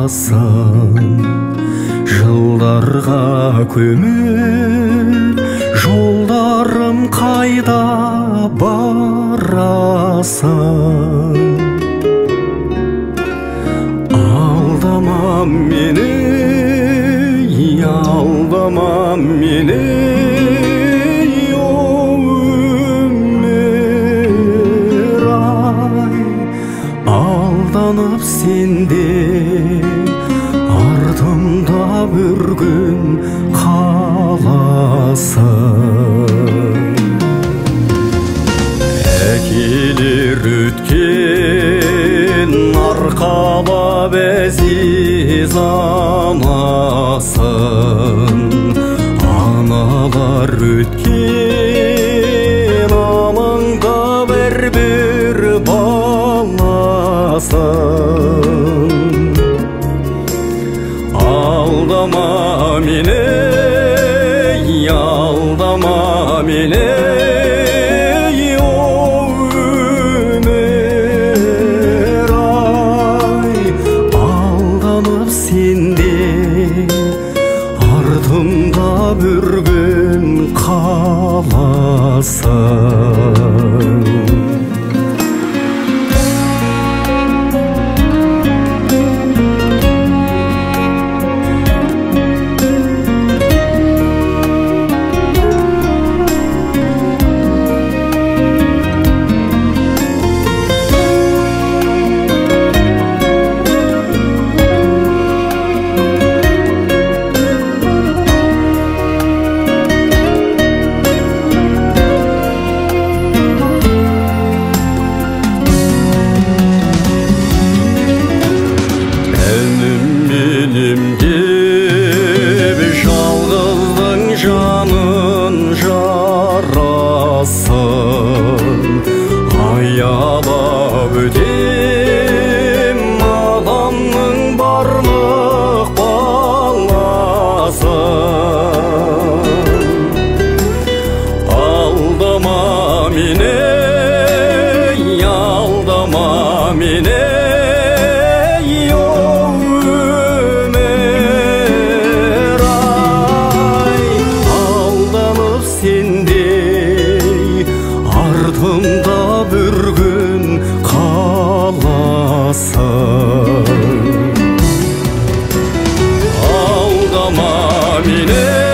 қаласың, жылдарға көміп жолдарым қайда барасың. Алдама мені, алдама мені, алданып сенде артымда бір күн қаласың. Әкелер өткен арқалап әзиз анасың, аналар өткен алаңда бір баласың. Алдама мені, алдама мені, өмір ай. Алданып сенде артымда бір күн қаласың. Жалғыздың жанын жарасын, аялап өтем адамның барлық баласын. Алдама мені, алдама мені, артымда бір күн қаласың. Алдама мені.